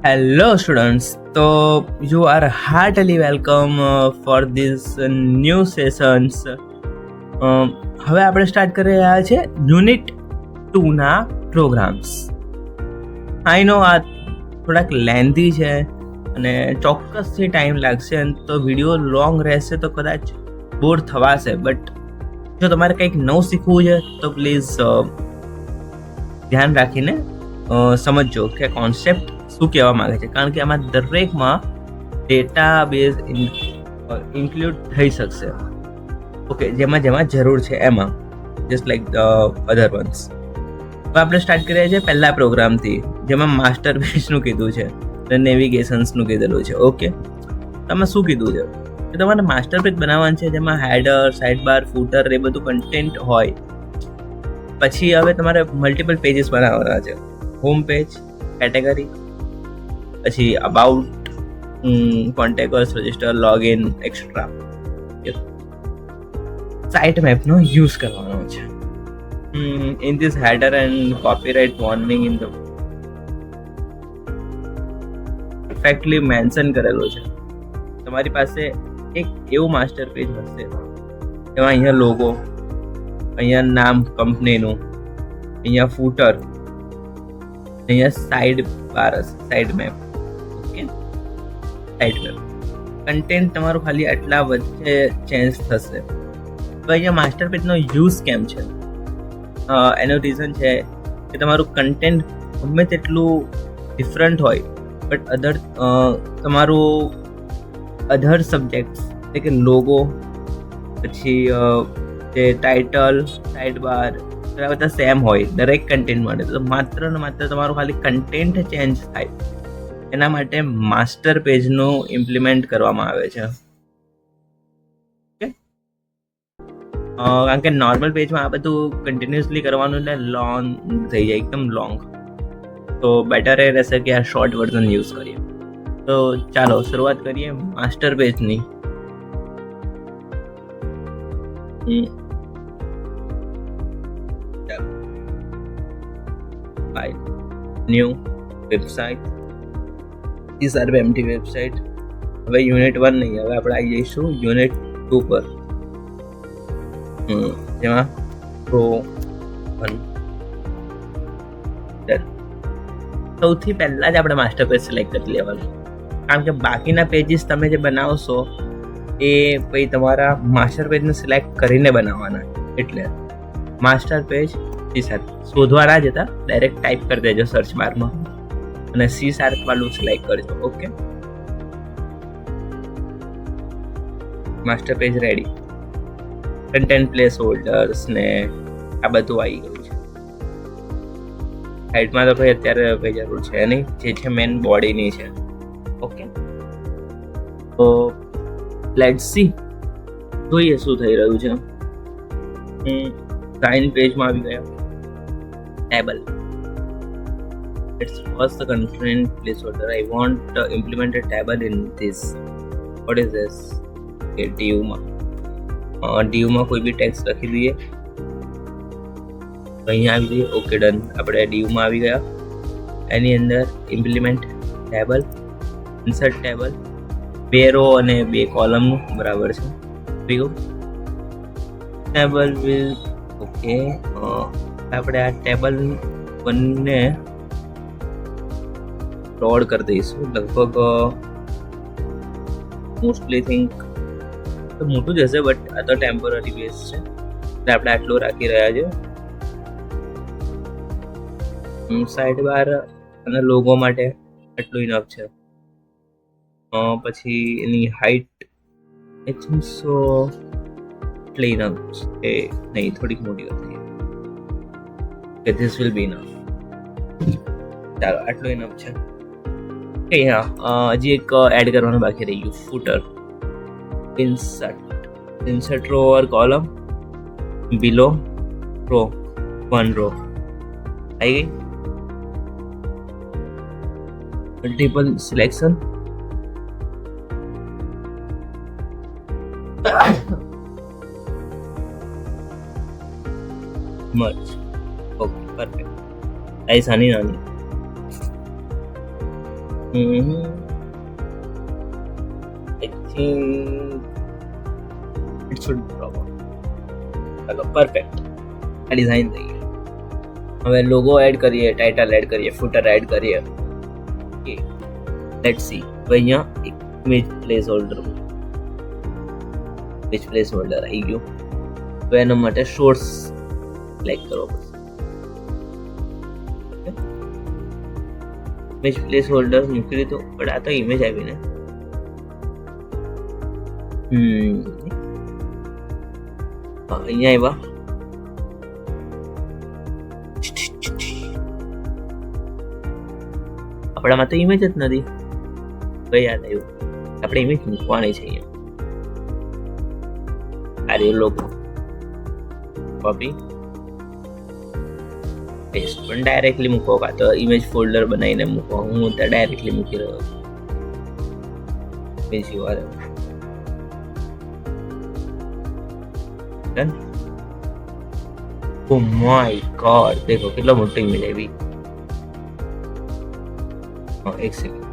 Hello, students. So you are heartily welcome for this new sessions. હવે આપણે start કરી રહ્યા છે યુનિટ 2 ના પ્રોગ્રામ્સ. આઈ નો આ થોડાક લેન્ધી છે અને ચોક્કસથી ટાઈમ લાગશે, તો વિડીયો લોંગ રહેશે તો કદાચ બોર થવાશે. બટ જો તમારે કંઈક નવું શીખવું છે તો પ્લીઝ ધ્યાન રાખીને સમજજો કે કોન્સેપ્ટ શું કહેવા માંગે છે, કારણ કે આમાં દરેકમાં ડેટા બેઝ ઇન્ક્લુડ થઈ શકશે. ઓકે, જેમાં જરૂર છે એમાં, just like the other once. હવે આપણે સ્ટાર્ટ કરીએ છીએ પહેલા પ્રોગ્રામથી, જેમાં માસ્ટર પેજનું કીધું છે અને નેવિગેશન્સનું કીધેલું છે. ઓકે, તમે શું કીધું છે કે તમારે માસ્ટર પેજ બનાવવાનું છે, જેમાં હેડર, સાઇડ બાર, ફૂટર એ બધું કન્ટેન્ટ હોય. પછી હવે તમારે મલ્ટિપલ પેજીસ બનાવવાના છે. હોમ પેજ, કેટેગરી, પછી about, contacts, register, login, extra. Site મેપનો યુઝ કરવાનો છે. In this header and copyright warning in the perfectly mention કરેલું છે. તમારી પાસે એક એવું માસ્ટર પેજ હશે એમાં અહીંયા લોગો, અહીંયા નામ કંપનીનું, અહીંયા ફૂટર, અહીંયા સાઇડ બાર હશે, side map. Okay, side map content તમારું ખાલી આટલા વચ્ચે ચેન્જ થશે. તો અહીંયા માસ્ટર પેજનો યુઝ કેમ છે? એનું રીઝન છે કે તમારું કન્ટેન્ટ ગમે તેટલું ડિફરન્ટ હોય, બટ તમારું અધર સબ્જેક્ટ્સ એટલે કે લોગો, પછી જે ટાઇટલ, સાઇડ બાર બધા સેમ હોય દરેક કન્ટેન્ટ માટે. તો માત્ર ને માત્ર તમારું ખાલી કન્ટેન્ટ ચેન્જ થાય એના માટે માસ્ટર પેજનું ઇમ્પ્લિમેન્ટ કરવામાં આવે છે. કારણ કે નોર્મલ પેજમાં આ બધું કન્ટિન્યુઅસલી કરવાનું એટલે લોંગ થઈ જાય, એકદમ લોંગ. તો બેટર એ રહેશે કે આ શોર્ટ વર્ઝન યુઝ કરીએ. તો ચાલો શરૂઆત કરીએ માસ્ટર પેજની. File, new, website, these are empty website. હવે યુનિટ 1 નહીં, હવે આપણે આવી જઈશું યુનિટ 2 પર, જેમાં પ્રો 1. સૌથી પહેલા જ આપણે માસ્ટર પેજ સિલેક્ટ કરી લેવાનું, કારણ કે બાકીના પેજીસ તમે જે બનાવશો એ પછી તમારા માસ્ટર પેજને સિલેક્ટ કરીને બનાવવાના. એટલે માસ્ટર પેજ સી શાર્પ શોધવા ના જતા ડાયરેક્ટ ટાઈપ કરી દેજો સર્ચ બારમાં અને સી શાર્પ વાળું સિલેક્ટ કરજો. Okay, master page ready. Content place holders ને આ બધું આવી ગયું છે. સાઈડમાં તો ભાઈ અત્યારે કંઈ જરૂર છે નહીં, જે છે મેન બોડીની છે. ઓકે, તો લેટ્સ સી, જોઈએ શું થઈ રહ્યું છે. સાઇન પેજમાં આવી ગયા. Table, it's first the content placeholder. I want to implement a table in this. What is this? Okay, div માં કોઈ બી ટેક્સ્ટ લખી દઈએ. અહીંયા આવી જઈએ. Okay, done. આપણે div માં આવી ગયા. એની અંદર implement table, insert table, 2 row અને 2 કોલમનું બરાબર છે. ટેબલ વિલ, ઓકે, આપણે આ ટેબલ બંને લોડ કરી દઈશું. લગભગ મોસ્ટલી થિંક તો મોટું જ હશે, બટ આ તો ટેમ્પરરી બેઝ છે એટલે આપણે આટલું રાખી રહ્યા છે. સાઇડ બાર અને લોગો માટે આટલું ઇનફ છે. પછી એની હાઈટ એટલી ઇનફ છે નહીં, થોડીક મોટી હતી. This will be enough. ચાલો, આટલું ઇનફ છે. હજી એક એડ કરવાનું બાકી રહી ગયું, ફૂટર. ઇન્સર્ટ રો ઓર કોલમ, બિલો રો, 1 રો આવી ગઈ. Multiple selection, merge. Okay, perfect. Size આની નાની. I think it should be proper. ચલો પરફેક્ટ. આ ડિઝાઇન થઈ ગઈ. હવે લોગો એડ કરીએ, ટાઇટલ એડ કરીએ, ફૂટર એડ કરીએ. Okay, let's see. હવે અહીંયા એક ઇમેજ પ્લેસ હોલ્ડર આવી ગયું. હવે એના માટે શોર્ટ્સ સિલેક્ટ કરવો પડશે. ઇમેજ પ્લેસ હોલ્ડર મૂકી દીધું, પણ આ તો ઇમેજ આવીને અહીંયા આવ્યા. આપણામાં તો ઇમેજ જ નથી. કઈ યાદ આવ્યું, આપણે ઇમેજ મૂકવાની છે અહીંયા. આ લોગો કોપી પેસ્ટ, પણ ડાયરેક્ટલી મૂકો કાં તો ઇમેજ ફોલ્ડર બનાવીને મૂકો. હું ત્યાં ડાયરેક્ટલી મૂકી રહ્યો છું. બીજી વાર ઓ માય ગોડ, દેખો કેટલો મોટો ઇમેજ આવી. એક સેકન્ડ,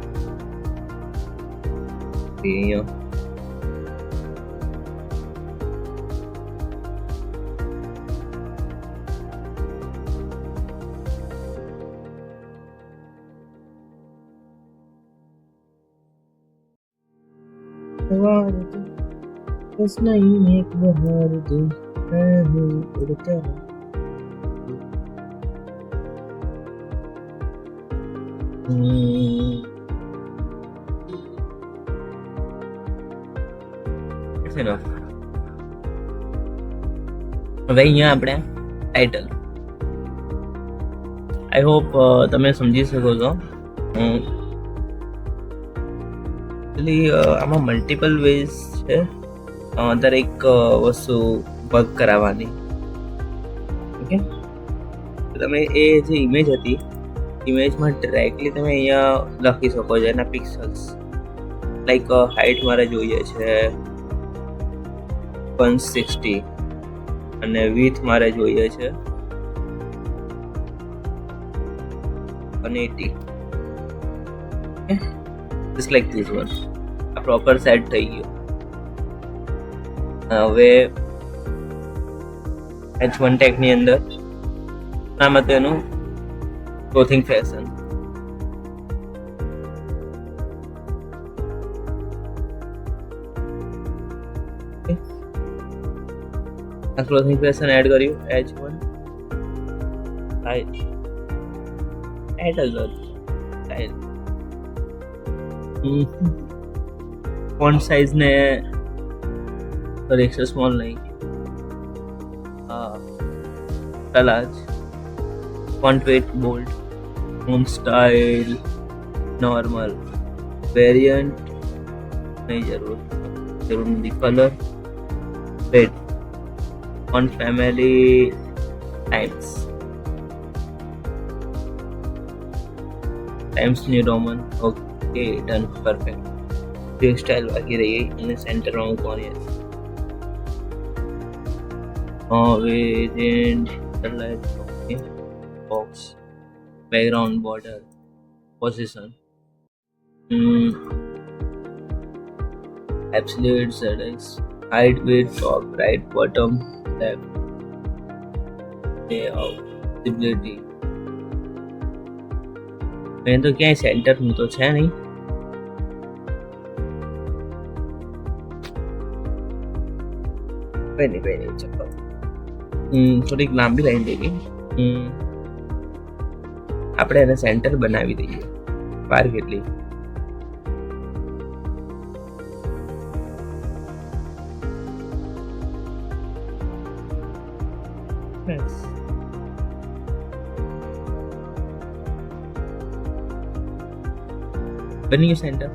અહીંયા बस नहीं एक बहार दे मैं हूँ उड़ता It's enough. હવે અહીંયા આપણે ટાઇટલ, આઈ હોપ તમે સમજી શકો છો. આમાં મલ્ટિપલ વેઝ છે દરેક વસ્તુ વર્ક કરાવવાની. ઓકે, તમે એ જે ઇમેજ હતી, ઇમેજમાં ડાયરેક્ટલી તમે અહીંયા લખી શકો છો એના પિક્સલ્સ. લાઈક હાઇટ મારે જોઈએ છે 160 અને વિડ્થ મારે જોઈએ છે 180. Okay, just like this one. આ પ્રોપર સેટ થઈ ગયું. હવે H1 ટેગ ની અંદર નામ હતું એનું ક્લોથિંગ ફેશન. આ ક્લોથિંગ ફેશન એડ કર્યું. H1 ટાઇટલ ફોન્ટ સાઇઝ ને એક્સ્ટ્રા સ્મોલ નહીં, large. Font weight bold, font style normal, variant નહીં જરૂર નથી, colour, weight, font family, Times New Roman. Okay, done, perfect. જે સ્ટાઇલ બાકી રહી અને સેન્ટરમાં મૂકવાની હતી. Variant, box, background, border, position, absolute ZX, height, width, top, right, bottom, left, layout, visibility. મેં તો ક્યાંય સેન્ટરનું તો છે નહીં. કઈ નહીં ચલો. થોડીક લાંબી લાઈન થઈ ગઈ. આપણે એને સેન્ટર બનાવી દઈએ. વાર કેટલી? બની ગયું સેન્ટર.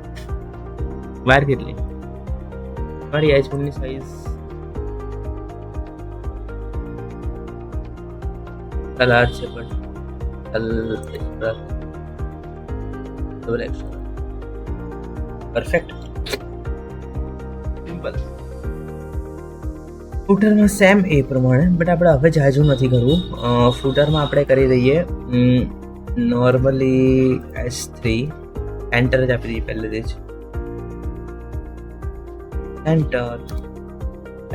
વાર કેટલી? મારી H1 ની સાઈઝ કલર છે પણ પરફેક્ટ, સિમ્પલ. ફૂટરમાં સેમ એ પ્રમાણે, બટ આપણે હવે જાજુ નથી કરવું. ફૂટરમાં આપણે કરી દઈએ નોર્મલી H3 એન્ટર જ આપી દઈએ પહેલેથી જ. Enter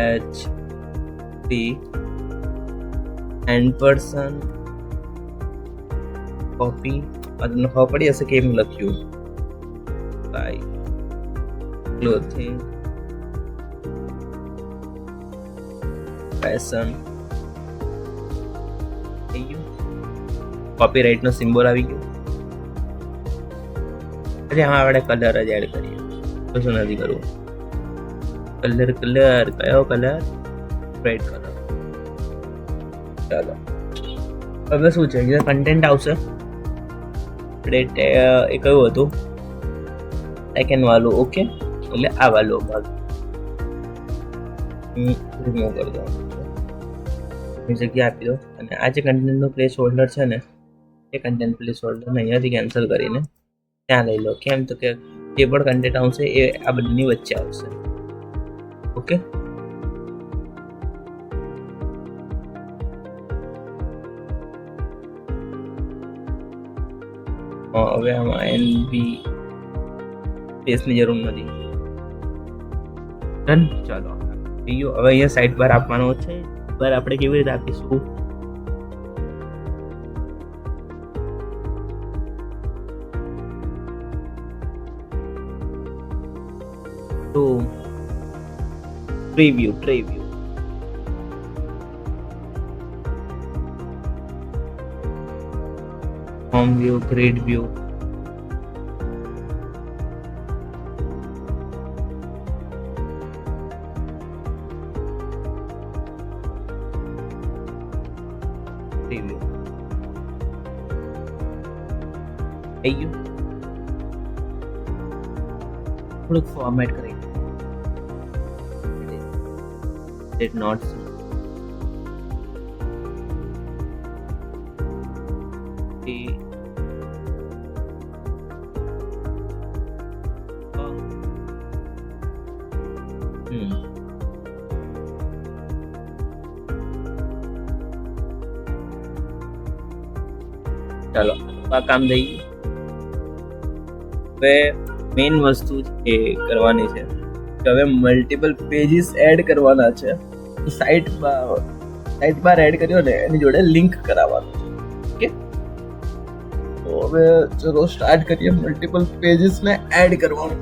H3 and copy. તમને ખબર પડી હશે કેમ લખ્યું. Buy clothing fashion. થઈ ગયું. કોપીરાઇટ નો સિમ્બોલ આવી ગયો. એટલે આમાં આપણે કલર જ એડ કરીએ, કશું નથી કરવું. કલર કયો કલર? Red colour. ચાલો હવે શું છે, કન્ટેન્ટ આવશે. આપણે એ કયું હતું સેકન્ડ વાળું, ઓકે. એટલે આ વાળો ભાગ રિમૂવ કરી દો, જગ્યા આપી દો. અને આ જે કન્ટેન્ટનો પ્લેસ હોલ્ડર છે ને, એ કન્ટેન્ટ પ્લેસ હોલ્ડરને અહીંયાથી કેન્સલ કરીને ત્યાં લઈ લો. કેમ તો કે જે પણ કન્ટેન્ટ આવશે એ આ બંનેની વચ્ચે આવશે. ઓકે. હવે આમાં એનબી સ્પેસની જરૂર નથી. ડન. ચાલો બીજું હવે અહીંયા સાઇડ બાર આપવાનો છે. બાર આપણે કેવી રીતે આપીશું? તો preview home view, grid view. Preview થઈ ગયું. થોડુંક ફોર્મેટ કરી did not see. ચાલો આ કામ થઈ ગયું. હવે મેઇન વસ્તુ એ કરવાની છે કે હવે મલ્ટિપલ પેજીસ એડ કરવાના છે. સાઇટ બાર એડ કર્યો ને એની જોડે લિંક કરાવવાનું છે. ઓકે, તો હવે ચલો સ્ટાર્ટ કરીએ મલ્ટિપલ પેજીસ ને એડ કરવાનું.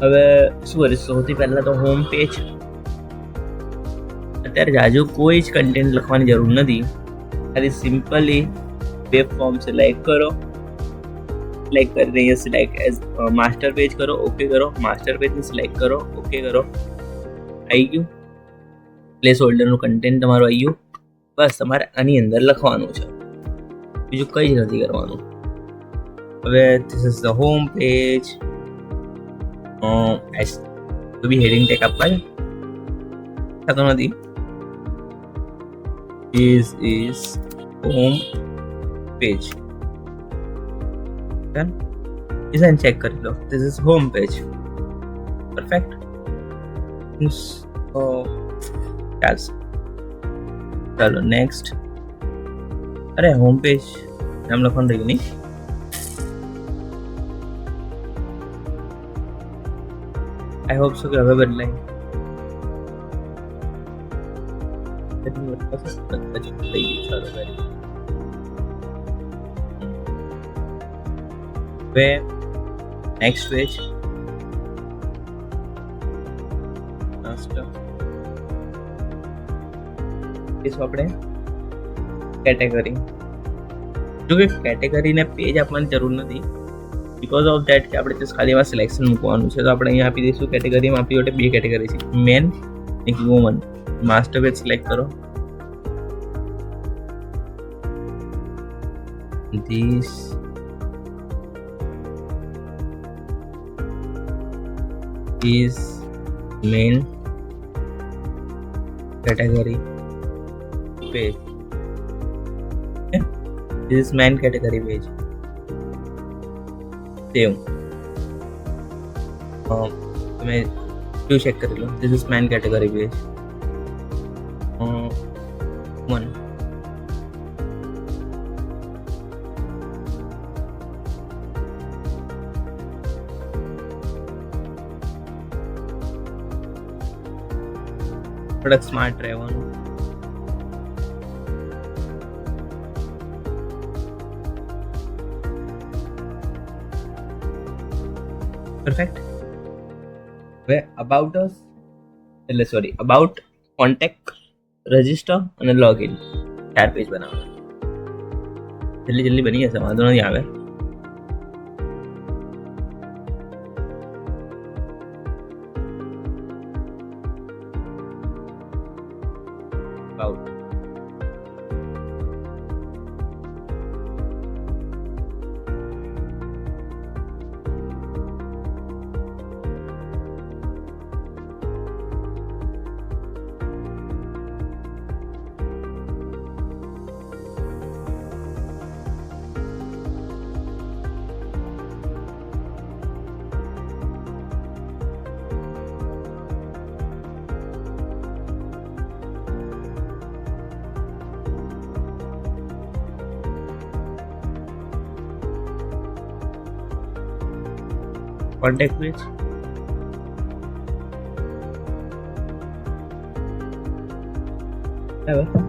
હવે શું કરીશું? સૌથી પહેલા તો હોમ પેજ. અત્યારે જાજુ કોઈ જ કન્ટેન્ટ લખવાની જરૂર નથી. ખાલી સિમ્પલી વેબ ફોર્મ સિલેક્ટ કરો. સિલેક્ટ કરીને અહીંયા સિલેક્ટ એઝ માસ્ટર પેજ કરો, ઓકે કરો. માસ્ટર પેજને સિલેક્ટ કરો, ઓકે કરો. આવી ગયું. પ્લેસ હોલ્ડરનું કન્ટેન્ટ તમારું આવી ગયું. બસ તમારે આની અંદર લખવાનું છે, બીજું કંઈ જ નથી કરવાનું. હવે this is the home page. તો બી હેડિંગ ટેગ આપવા છે થતો નથી. This is home page. Done. Design check કરી લો. This is home page. Perfect. ચાલશે. ચાલો નેક્સ્ટ. અરે હોમ પેજ નામ લખવાનું રહ્યું નહીં. આઈ હોપ સો કે હવે બદલાય. નેક્સ્ટ પેજ આપણે કેટેગરી. જો કે કેટેગરીને પેજ આપવાની જરૂર નથી, બીકોઝ ઓફ ધેટ કે આપણે જસ્ટ ખાલી એમાં સિલેક્શન મૂકવાનું છે. તો આપણે અહીંયા આપી દઈશું કેટેગરીમાં આપણી જોડે બે કેટેગરી છે, મેન એક વુમન. માસ્ટર પેજ સિલેક્ટ કરો. This is main category page. Okay? This is main category page. Save. તમે વ્યૂ ચેક કરી લો. This is main category page. One. થોડાક સ્માર્ટ રહેવાનું. પરફેક્ટ. હવે અબાઉટ કોન્ટેક્ટ, રજિસ્ટર અને login 4 page બનાવવાના. જલ્દી બની જશે, વાંધો નહીં આવે. કોન્ટેક્ટ પેજ,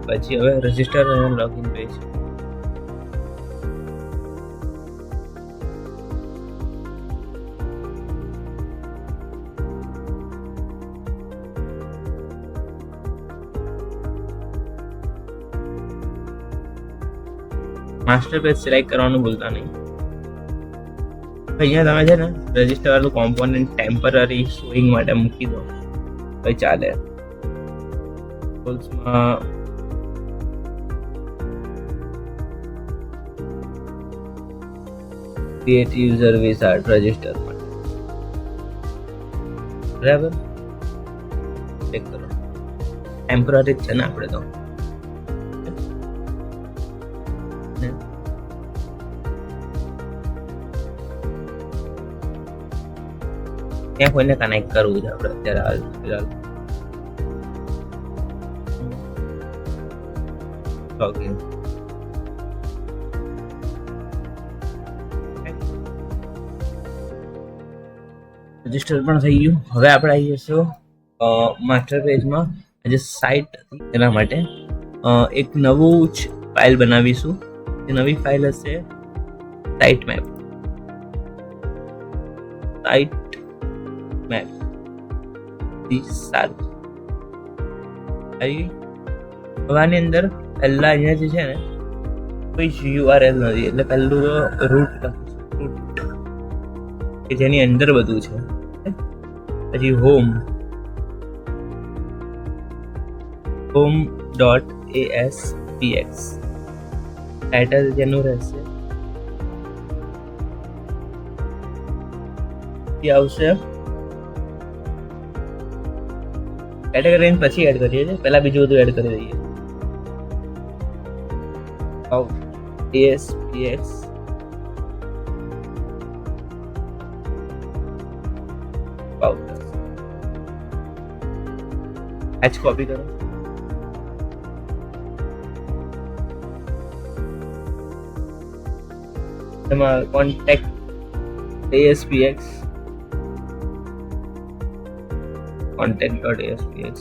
પછી હવે રજિસ્ટર અને login page. Master page select કરવાનું ભૂલતા નહીં. અહીંયા તમે છે ને રજિસ્ટર વાળું કોમ્પોનન્ટ ટેમ્પરરી શોઈંગ માટે મૂકી દો તો ચાલે. ટૂલ્સમાં ક્રિએટ યુઝર વિઝાર્ડ રજિસ્ટર માટે, બરાબર. ચેક કરો, ટેમ્પરરી છે ને આપણે તો. ત્યાં કોઈને કનેક્ટ કરવું છે આપણે અત્યારે હાલ ફિલહાલ. લોગિન. રજિસ્ટર પણ થઈ ગયું. હવે આપણે આવી જશું માસ્ટર પેજમાં. જે સાઇટ હતી એના માટે એક નવું જ ફાઇલ બનાવીશું. એ નવી ફાઇલ હશે સાઇટ મેપ. સાઇટ મેપ સારું આવી. હવે આની અંદર પહેલા અહીંયા જે છે ને કોઈ URL નથી, એટલે પહેલું રૂટ કે જેની અંદર બધું છે. પછી home.aspx ટાઇટલ જેનું રહેશે એ આવશે. કેટેગરી પછી એડ કરીએ છીએ, પહેલા બીજું બધું એડ કરી દઈએ. ASPX h કોપી કરો. એમાં contact ASPX contact.aspx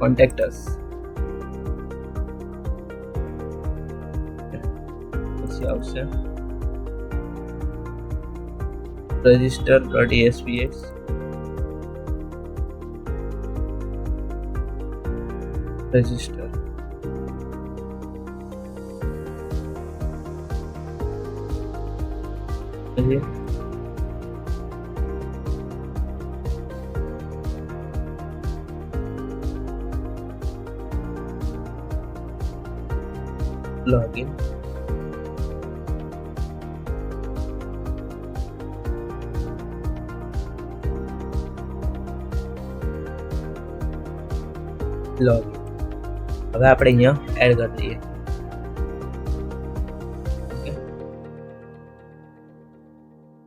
contact us. પછી આવશે register.aspx register. Login. Login. હવે આપણે અહીંયા એડ કરી દઈએ.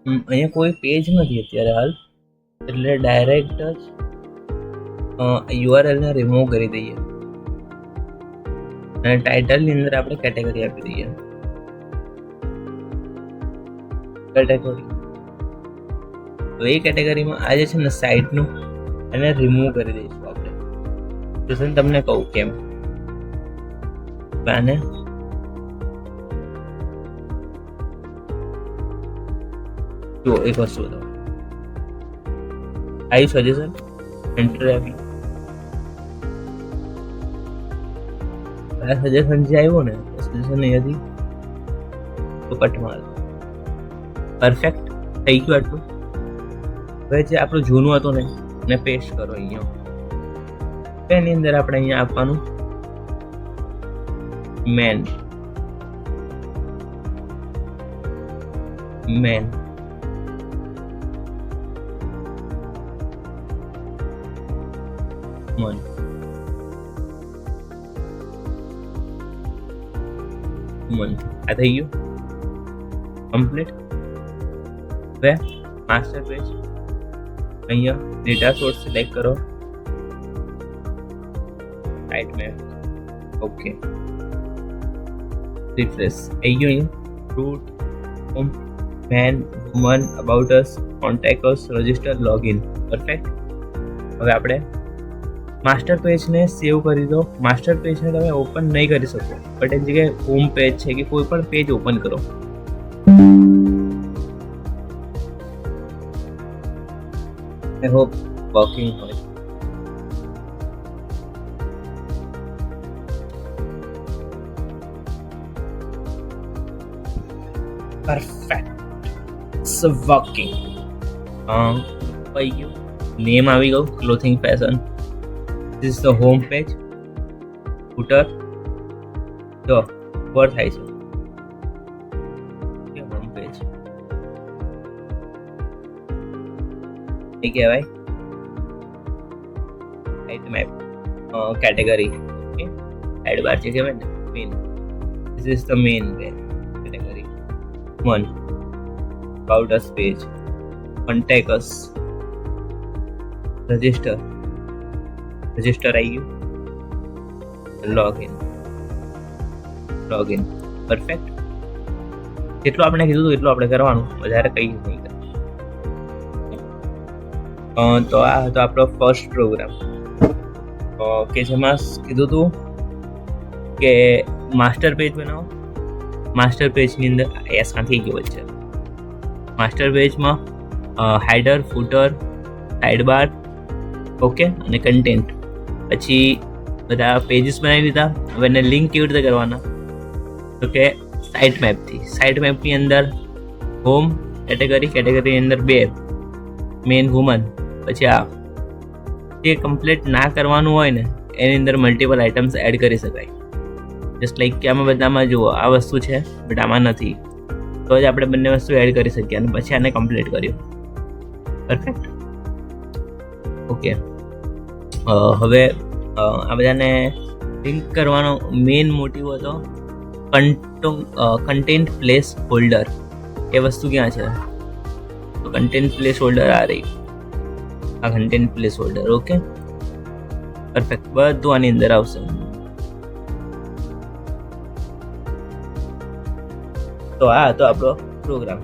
અહીંયા કોઈ પેજ નથી અત્યારે હાલ, એટલે ડાયરેક્ટ જ URL ને રિમૂવ કરી દઈએ અને ટાઇટલની અંદર આપણે કેટેગરી આપી દઈએ. કેટેગરી, તો એ કેટેગરીમાં આ જે છે ને સાઇટનું એને રિમૂવ કરી દઈશું આપણે. તો તમને કહું કેમ. આને જો એક વસ્તુ તો આવી સજેશન એન્ટર આવી સજેશન જે આવ્યો ને સજેશન અહીંયાથી તો કટ માર. પરફેક્ટ થઈ ગયું આટલું. હવે જે આપણું જૂનું હતું ને એને પેસ્ટ કરો અહીંયા. એની અંદર આપણે અહીંયા આપવાનું મેન મન આ થઈ ગયું કમ્પ્લીટ. હવે માસ્ટર પેજ અહીંયા ડેટા સોર્સ સિલેક્ટ કરો. Right map okay. રિફ્રેશ આવી ગયું. અહીંયા root home men woman about us contact us register login perfect. હવે આપણે માસ્ટર પેજને સેવ કરી દો. માસ્ટર પેજને તમે ઓપન નહીં કરી શકો બટ એની જગ્યાએ હોમ પેજ છે કે કોઈ પણ પેજ ઓપન કરો. I hope working હોય. Perfect. It's working. Name આવી ગયું clothing fashion. This is the home page. Footer. જો ઉપર થાય છે હોમ પેજ. એ કહેવાય right map category. Okay add bar છે કહેવાય ને main. This is the main category. 1 about us page, contact us, register આવી ગયું. login perfect. જેટલું આપણે કીધું હતું એટલું આપણે કરવાનું, વધારે કંઈ નહીં કરવાનું. તો આ હતો આપણો ફર્સ્ટ પ્રોગ્રામ કે જેમાં કીધું હતું કે માસ્ટર પેજ બનાવો. માસ્ટર પેજની અંદર એસમાં થઈ ગયો છે. માસ્ટર પેજમાં હેડર, ફૂટર, સાઇડ બાર ઓકે અને કન્ટેન્ટ. પછી બધા પેજીસ બનાવી દીધા. હવે એને લિંક કેવી રીતે કરવાના તો કે સાઇટ મેપથી. સાઇટ મેપની અંદર હોમ કેટેગરીની અંદર 2 મેન વુમન. પછી આ જે કમ્પ્લીટ ના કરવાનું હોય ને એની અંદર મલ્ટિપલ આઇટમ્સ એડ કરી શકાય. જસ્ટ લાઈક કે આમાં બધામાં જુઓ આ વસ્તુ છે બટ આમાં નથી, તો જ આપણે બંને વસ્તુ એડ કરી શકીએ અને પછી આને કમ્પ્લીટ કર્યું. Perfect okay. હવે આ બધાને લિંક કરવાનો મેઇન મોટિવ હતો કન્ટેન્ટ પ્લેસ હોલ્ડર. એ વસ્તુ ક્યાં છે તો કન્ટેન્ટ પ્લેસ હોલ્ડર આ રહી. આ content place holder okay perfect. બધું આની અંદર આવશે. તો આ હતો આપણો પ્રોગ્રામ.